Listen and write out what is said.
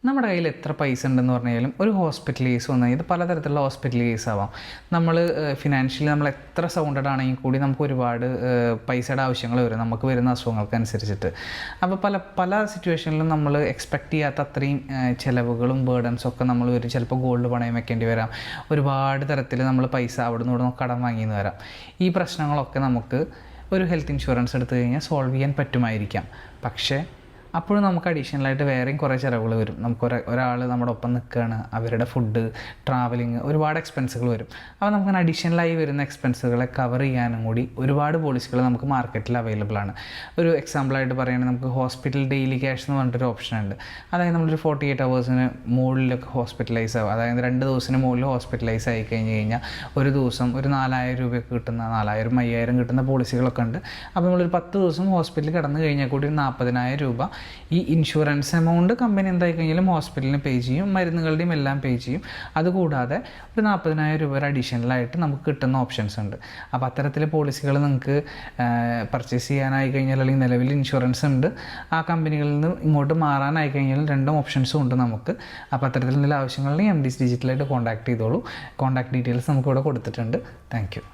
നമ്മുടെ കയ്യിൽ എത്ര പൈസ ഉണ്ടെന്ന് പറഞ്ഞാലും ഒരു ഹോസ്പിറ്റൽ കേസ് വന്നു കഴിഞ്ഞാൽ ഇത് പലതരത്തിലുള്ള ഹോസ്പിറ്റൽ കേസ് ആവാം. നമ്മൾ ഫിനാൻഷ്യലി നമ്മൾ എത്ര സൗണ്ടഡ് ആണെങ്കിൽ കൂടി നമുക്ക് ഒരുപാട് പൈസയുടെ ആവശ്യങ്ങൾ വരും നമുക്ക് വരുന്ന അസുഖങ്ങൾക്കനുസരിച്ചിട്ട്. അപ്പോൾ പല പല സിറ്റുവേഷനിലും നമ്മൾ എക്സ്പെക്റ്റ് ചെയ്യാത്ത അത്രയും ചിലവുകളും ബേർഡൻസും ഒക്കെ നമ്മൾ വരും. ചിലപ്പോൾ ഗോൾഡ് പണയം വെക്കേണ്ടി വരാം, ഒരുപാട് തരത്തിൽ നമ്മൾ പൈസ അവിടെ നിന്ന് കടം വാങ്ങിയെന്ന് വരാം. ഈ പ്രശ്നങ്ങളൊക്കെ നമുക്ക് ഒരു ഹെൽത്ത് ഇൻഷുറൻസ് എടുത്തു കഴിഞ്ഞാൽ സോൾവ് ചെയ്യാൻ പറ്റുമായിരിക്കാം. പക്ഷേ അപ്പോഴും നമുക്ക് അഡീഷണലായിട്ട് വേറെയും കുറേ ചിലവുകൾ വരും. നമുക്ക് ഒരാൾ നമ്മുടെ ഒപ്പം നിൽക്കുകയാണ്, അവരുടെ ഫുഡ്, ട്രാവലിങ്, ഒരുപാട് എക്സ്പെൻസുകൾ വരും. അപ്പോൾ നമുക്ക് അഡീഷണലായി വരുന്ന എക്സ്പെൻസുകളെ കവർ ചെയ്യാനും കൂടി ഒരുപാട് പോളിസികൾ നമുക്ക് മാർക്കറ്റിൽ അവൈലബിൾ ആണ്. ഒരു എക്സാമ്പിളായിട്ട് പറയുകയാണെങ്കിൽ നമുക്ക് ഹോസ്പിറ്റൽ ഡെയിലി ക്യാഷ് എന്ന് പറഞ്ഞിട്ടൊരു ഓപ്ഷൻ ഉണ്ട്. അതായത് നമ്മളൊരു 48 ഹവേഴ്സിന് മുകളിലൊക്കെ ഹോസ്പിറ്റലൈസ് ആവും. അതായത് 2 ദിവസത്തിന് മുകളിൽ ഹോസ്പിറ്റലൈസ് ആയി കഴിഞ്ഞാൽ ഒരു ദിവസം ഒരു 4000 രൂപയൊക്കെ കിട്ടുന്ന, 4000 5000 കിട്ടുന്ന പോളിസികളൊക്കെ ഉണ്ട്. അപ്പോൾ നമ്മളൊരു 10 ദിവസം ഹോസ്പിറ്റലിൽ കിടന്നു കഴിഞ്ഞാൽ കൂടി 40,000 രൂപ ഈ ഇൻഷുറൻസ് എമൗണ്ട് കമ്പനി എന്തായി കഴിഞ്ഞാലും ഹോസ്പിറ്റലിന് പേ ചെയ്യും, മരുന്നുകളുടെയും എല്ലാം പേ ചെയ്യും. അതുകൂടാതെ ഒരു 40,000 രൂപ അഡീഷണലായിട്ട് നമുക്ക് കിട്ടുന്ന ഓപ്ഷൻസ് ഉണ്ട്. അപ്പോൾ അത്തരത്തിലെ പോളിസികൾ നിങ്ങൾക്ക് പർച്ചേസ് ചെയ്യാനായി കഴിഞ്ഞാൽ, അല്ലെങ്കിൽ നിലവിൽ ഇൻഷുറൻസ് ഉണ്ട്, ആ കമ്പനികളിൽ നിന്ന് ഇങ്ങോട്ട് മാറാനായി കഴിഞ്ഞാൽ 2 ഓപ്ഷൻസും ഉണ്ട് നമുക്ക്. അപ്പോൾ അത്തരത്തിൽ എന്തെങ്കിലും ആവശ്യങ്ങളുണ്ടെങ്കിൽ MD's ഡിജിറ്റലായിട്ട് കോൺടാക്ട് ചെയ്തോളൂ. കോൺടാക്ട് ഡീറ്റെയിൽസ് നമുക്കിവിടെ കൊടുത്തിട്ടുണ്ട്. Thank you.